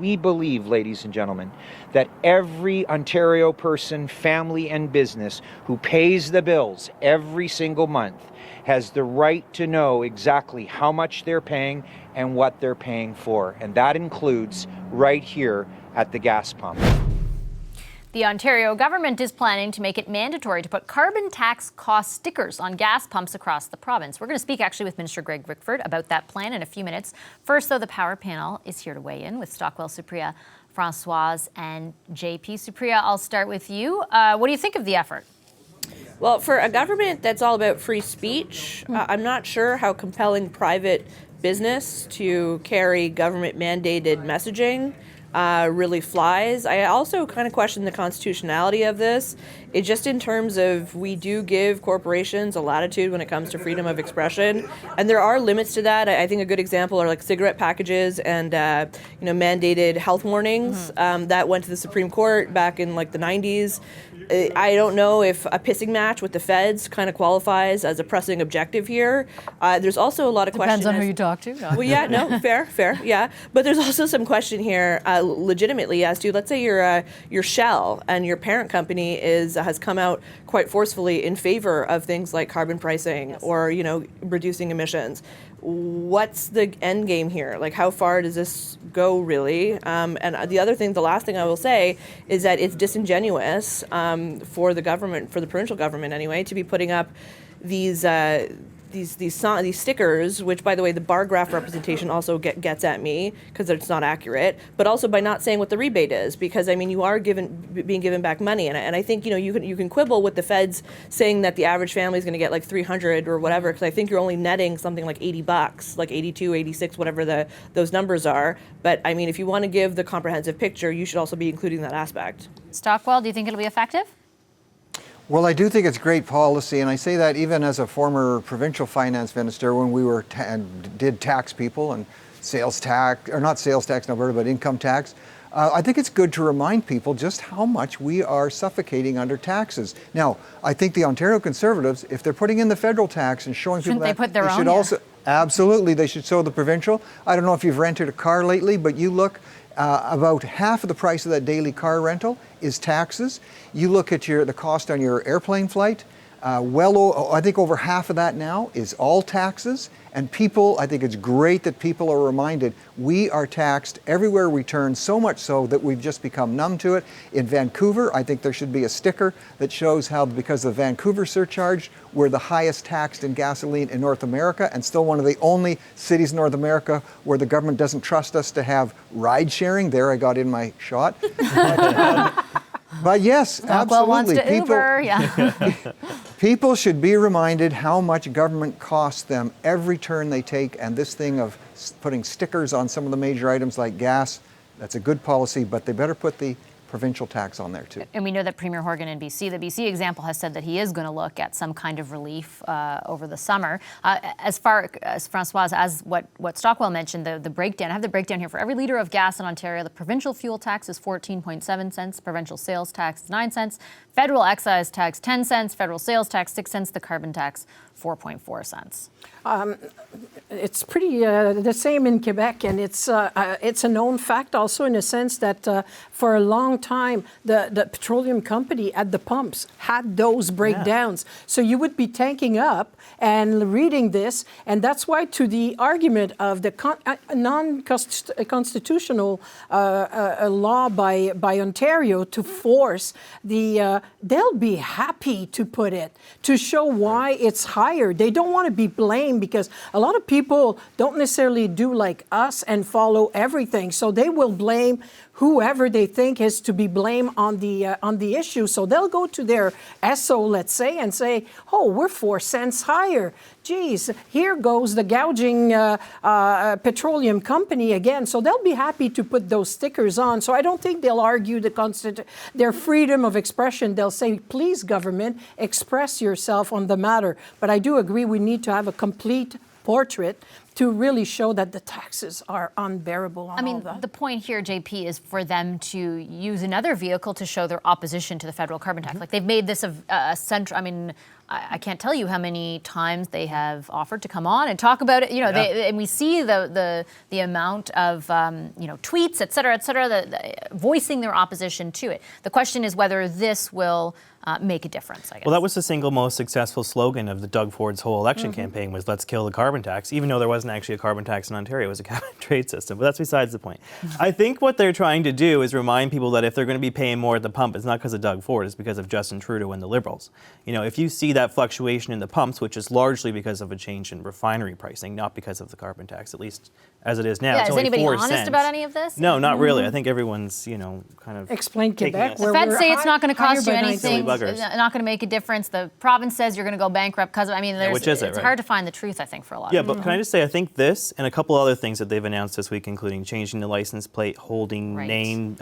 we believe, ladies and gentlemen, that every Ontario person, family and business who pays the bills every single month has the right to know exactly how much they're paying and what they're paying for. And that includes right here at the gas pump. The Ontario government is planning to make it mandatory to put carbon tax cost stickers on gas pumps across the province. We're going to speak actually with Minister Greg Rickford about that plan in a few minutes. First, though, the Power Panel is here to weigh in with Stockwell, Supriya, Françoise and JP. Supriya, I'll start with you. What do you think of the effort? Well, for a government that's all about free speech, I'm not sure how compelling private business to carry government-mandated messaging really flies. I also kind of question the constitutionality of this. It just in terms of we do give corporations a latitude when it comes to freedom of expression, and there are limits to that. I think a good example are like cigarette packages and mandated health warnings that went to the Supreme Court back in like the 90s. I don't know if a pissing match with the feds kind of qualifies as a pressing objective here. There's also a lot of questions. Depends on who you talk to. Well, yeah, no, fair, yeah. But there's also some question here, legitimately, as to let's say your Shell and your parent company has come out quite forcefully in favor of things like carbon pricing or reducing emissions. What's the end game here? Like, how far does this go, really? And the last thing I will say is that it's disingenuous for the government, for the provincial government anyway, to be putting up these stickers, which, by the way, the bar graph representation also gets at me because it's not accurate, but also by not saying what the rebate is, because I mean you are being given back money, and I think you can quibble with the feds saying that the average family is going to get like $300 or whatever, because I think you're only netting something like $80, like 82, 86, whatever those numbers are. But I mean, if you want to give the comprehensive picture, you should also be including that aspect. Stockwell, do you think it'll be effective? Well, I do think it's great policy, and I say that even as a former provincial finance minister when we were did tax people and sales tax, or not sales tax in Alberta, but income tax. I think it's good to remind people just how much we are suffocating under taxes. Now, I think the Ontario Conservatives, if they're putting in the federal tax and showing people Shouldn't they put their own? Should also, absolutely, they should show the provincial. I don't know if you've rented a car lately, but you look. About half of the price of that daily car rental is taxes. You look at the cost on your airplane flight, I think over half of that now is all taxes. And people, I think it's great that people are reminded we are taxed everywhere we turn, so much so that we've just become numb to it. In Vancouver, I think there should be a sticker that shows how, because of the Vancouver surcharge, we're the highest taxed in gasoline in North America, and still one of the only cities in North America where the government doesn't trust us to have ride sharing. There I got in my shot. But yes, Stockwell absolutely. Wants to Uber, yeah. People should be reminded how much government costs them every turn they take, and this thing of putting stickers on some of the major items like gas, that's a good policy, but they better put the provincial tax on there too. And we know that Premier Horgan in BC, the BC example, has said that he is going to look at some kind of relief over the summer. As far as Françoise, as what Stockwell mentioned, the breakdown, I have the breakdown here. For every litre of gas in Ontario, the provincial fuel tax is 14.7 cents, provincial sales tax is 9 cents, federal excise tax 10 cents, federal sales tax 6 cents, the carbon tax 4.4 cents. It's pretty the same in Quebec, and it's a known fact also in a sense that for a long time the petroleum company at the pumps had those breakdowns. Yeah. So you would be tanking up and reading this, and that's why to the argument of the non-constitutional law by Ontario to force they'll be happy to put it to show why it's higher. They don't want to be blamed because a lot of people don't necessarily do like us and follow everything. So they will blame whoever they think is to be blamed on the issue. So they'll go to their SO, let's say, and say, oh, we're 4 cents higher. Geez, here goes the gouging petroleum company again. So they'll be happy to put those stickers on. So I don't think they'll argue their freedom of expression. They'll say, please, government, express yourself on the matter. But I do agree we need to have a complete portrait to really show that the taxes are unbearable on I mean, all that. the point here, JP, is for them to use another vehicle to show their opposition to the federal carbon tax. Like they've made this a central. I mean, I can't tell you how many times they have offered to come on and talk about it. You know, and we see the amount of tweets, et cetera, voicing their opposition to it. The question is whether this will make a difference, I guess. Well, that was the single most successful slogan of the Doug Ford's whole election campaign was "Let's kill the carbon tax," even though there wasn't actually a carbon tax in Ontario. It was a cap and trade system, but that's besides the point. I think what they're trying to do is remind people that if they're going to be paying more at the pump, it's not because of Doug Ford, it's because of Justin Trudeau and the Liberals. You know, if you see that fluctuation in the pumps, which is largely because of a change in refinery pricing, not because of the carbon tax, at least as it is now. Yeah, it's is only anybody 4 honest cents. about any of this? No, not really. I think everyone's, kind of Explain taking Quebec, us- where The feds we're say it's not going to cost you higher by anything, 9 cents. it's not going to make a difference. The province says you're going to go bankrupt because, I mean, which is it, it's right? hard to find the truth, I think, for a lot Yeah, of but people. can I just say, I think this and a couple other things that they've announced this week, including changing the license plate, holding Right. name,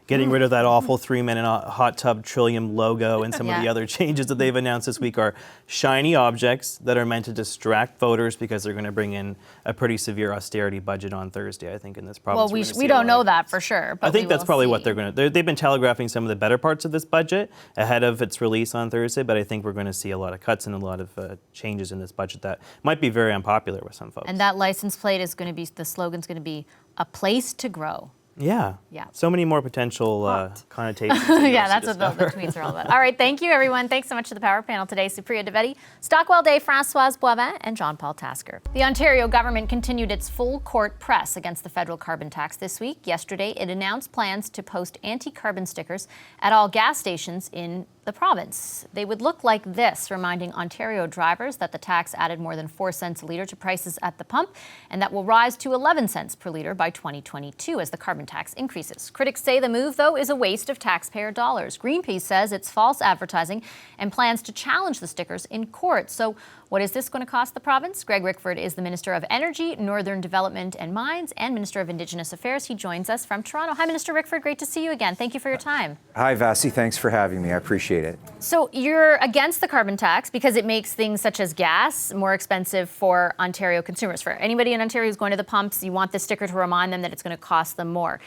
getting rid of that awful 3-man in a hot tub Trillium logo, and some of the Yeah. other changes that they've announced this week are shiny objects that are meant to distract voters because they're going to bring in a pretty severe austerity budget on Thursday, I think, in this province. Well, We're gonna see we a don't lot know of- that for sure. But I think we that's will probably what see. they're going to. They've been telegraphing some of the better parts of this budget ahead of its release on Thursday, but I think we're going to see a lot of cuts and a lot of changes in this budget that might be very unpopular with some folks. And that license plate is going to be, the slogan's going to be, a place to grow. Yeah. Yeah. So many more potential connotations. Yeah, that's what the tweets are all about. All right, thank you, everyone. Thanks so much to the Power Panel today. Supriya Dwivedi, Stockwell Day, Françoise Boivin, and Jean-Paul Tasker. The Ontario government continued its full court press against the federal carbon tax this week. Yesterday, it announced plans to post anti-carbon stickers at all gas stations in the province. They would look like this, reminding Ontario drivers that the tax added more than 4 cents a litre to prices at the pump, and that will rise to 11 cents per litre by 2022 as the carbon tax increases. Critics say the move, though, is a waste of taxpayer dollars. Greenpeace says it's false advertising and plans to challenge the stickers in court. So what is this going to cost the province? Greg Rickford is the Minister of Energy, Northern Development and Mines, and Minister of Indigenous Affairs. He joins us from Toronto. Hi, Minister Rickford. Great to see you again. Thank you for your time. Hi, Vasi. Thanks for having me. I appreciate it. So you're against the carbon tax because it makes things such as gas more expensive for Ontario consumers. For anybody in Ontario who's going to the pumps, you want this sticker to remind them that it's going to cost them more.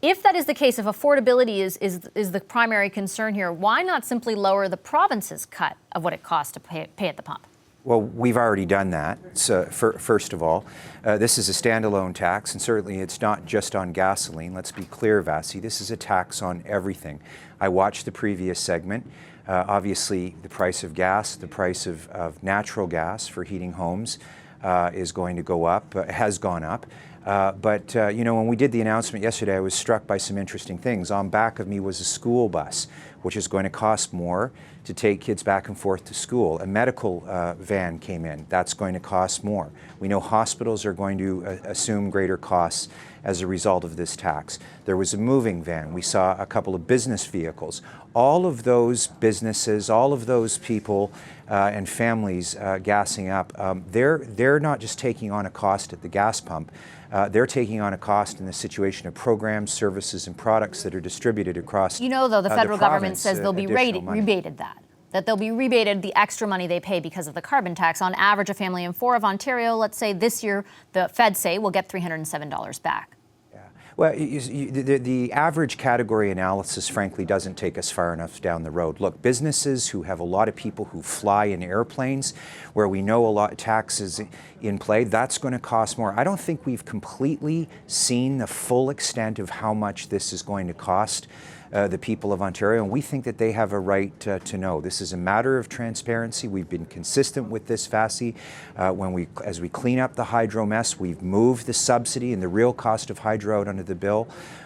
If that is the case, if affordability is the primary concern here, why not simply lower the province's cut of what it costs to pay at the pump? Well, we've already done that. So, first of all, this is a standalone tax, and certainly it's not just on gasoline. Let's be clear, Vasi. This is a tax on everything. I watched the previous segment. Obviously, the price of gas, the price of natural gas for heating homes is going to go up, has gone up. But when we did the announcement yesterday, I was struck by some interesting things. On back of me was a school bus, which is going to cost more to take kids back and forth to school. A medical van came in. That's going to cost more. We know hospitals are going to assume greater costs as a result of this tax. There was a moving van. We saw a couple of business vehicles. All of those businesses, all of those people and families gassing up, they're not just taking on a cost at the gas pump. They're taking on a cost in the situation of programs, services, and products that are distributed across. You know, though, the federal government says they'll be additional money. rebated that they'll be rebated the extra money they pay because of the carbon tax. On average, a family in 4 of Ontario, let's say this year, the feds say will get $307 back. Well, the average category analysis, frankly, doesn't take us far enough down the road. Look, businesses who have a lot of people who fly in airplanes, where we know a lot of taxes in play, that's going to cost more. I don't think we've completely seen the full extent of how much this is going to cost the people of Ontario, and we think that they have a right to know. This is a matter of transparency. We've been consistent with this, Vasi. As we clean up the hydro mess, we've moved the subsidy and the real cost of hydro out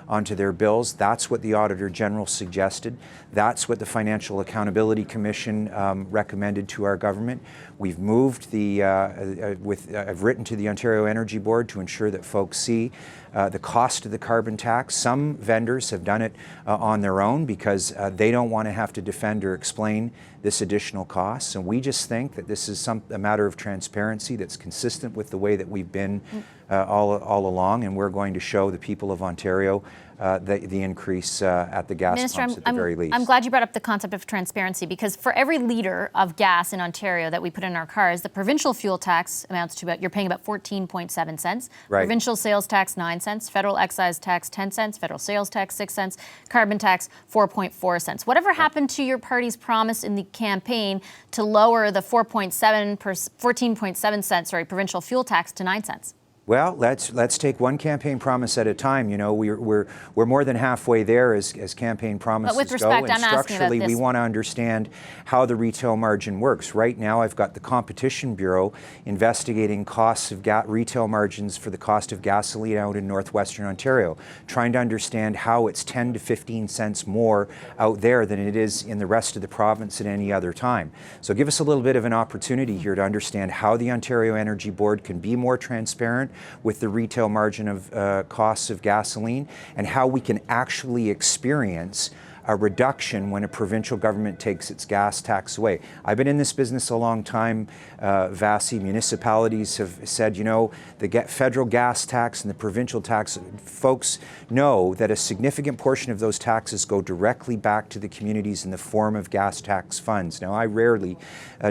onto their bills. That's what the Auditor General suggested. That's what the Financial Accountability Commission recommended to our government. We've moved I've written to the Ontario Energy Board to ensure that folks see the cost of the carbon tax. Some vendors have done it on their own because they don't want to have to defend or explain this additional cost. And we just think that this is a matter of transparency that's consistent with the way that we've been all along, and we're going to show the people of Ontario the increase at the gas Minister, pumps at the very least. I'm glad you brought up the concept of transparency, because for every litre of gas in Ontario that we put in our cars, the provincial fuel tax amounts to you're paying about 14.7 cents. Right. Provincial sales tax 9 cents, federal excise tax 10 cents, federal sales tax 6 cents, carbon tax 4.4 cents. Whatever happened to your party's promise in the campaign to lower the 14.7 cents provincial fuel tax to 9 cents? Well, let's take one campaign promise at a time. You know, we're more than halfway there as campaign promises but with respect, go. And I'm asking about structurally, this. we want to understand how the retail margin works. Right now, I've got the Competition Bureau investigating costs of retail margins for the cost of gasoline out in northwestern Ontario, trying to understand how it's 10 to 15 cents more out there than it is in the rest of the province at any other time. So give us a little bit of an opportunity here to understand how the Ontario Energy Board can be more transparent with the retail margin of costs of gasoline, and how we can actually experience a reduction when a provincial government takes its gas tax away. I've been in this business a long time, Vasi. Municipalities have said, you know, the federal gas tax and the provincial tax, folks know that a significant portion of those taxes go directly back to the communities in the form of gas tax funds. Now, I rarely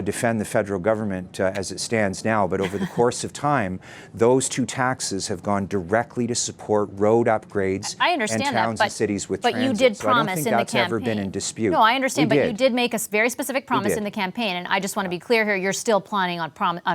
defend the federal government as it stands now, but over the course of time, those two taxes have gone directly to support road upgrades and towns and cities with transit. But you did promise in the that's ever been in dispute. No, I understand, but you did make a very specific promise in the campaign, and I just want to be clear here, you're still planning on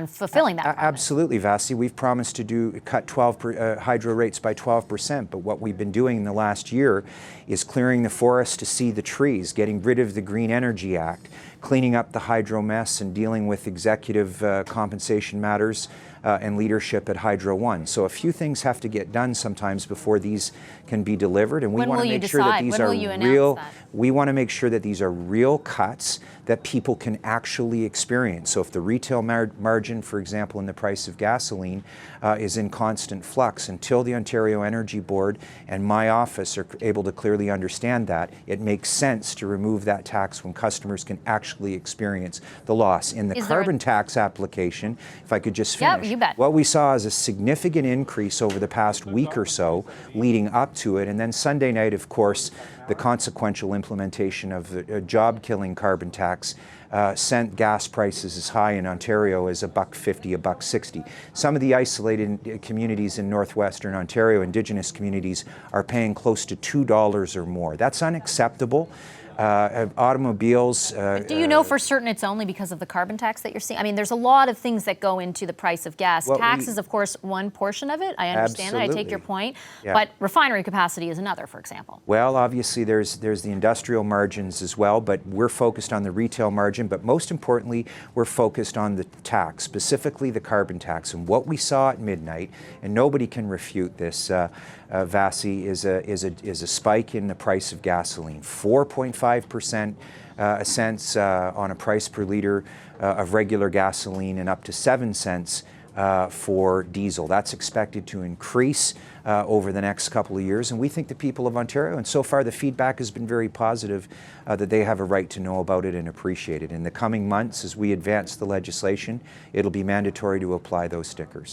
fulfilling that promise. Absolutely, Vasi. We've promised to cut hydro rates by 12%, but what we've been doing in the last year is clearing the forest to see the trees, getting rid of the Green Energy Act, cleaning up the hydro mess, and dealing with executive compensation matters and leadership at Hydro One. So a few things have to get done sometimes before these can be delivered, and we want to make sure that these are real. We want to make sure that these are real cuts that people can actually experience. So if the retail margin, for example, in the price of gasoline is in constant flux, until the Ontario Energy Board and my office are able to clearly understand that, it makes sense to remove that tax when customers can actually experience the loss. In the carbon tax application, if I could just finish, you bet. What we saw is a significant increase over the past week or so leading up to it, and then Sunday night, of course, the consequential implementation of the job-killing carbon tax sent gas prices as high in Ontario as $1.50, $1.60. Some of the isolated communities in northwestern Ontario, Indigenous communities, are paying close to $2 or more. That's unacceptable. Automobiles. Do you know for certain it's only because of the carbon tax that you're seeing? I mean, there's a lot of things that go into the price of gas. Well, tax is, of course, one portion of it. I understand that. I take your point. Yeah. But refinery capacity is another, for example. Well, obviously, there's the industrial margins as well, but we're focused on the retail margin. But most importantly, we're focused on the tax, specifically the carbon tax. And what we saw at midnight, and nobody can refute this, Vasi, is a spike in the price of gasoline, 4.5% cents on a price per liter of regular gasoline, and up to 7 cents for diesel. That's expected to increase over the next couple of years, and we think the people of Ontario, and so far the feedback has been very positive, that they have a right to know about it and appreciate it. In the coming months, as we advance the legislation, it'll be mandatory to apply those stickers.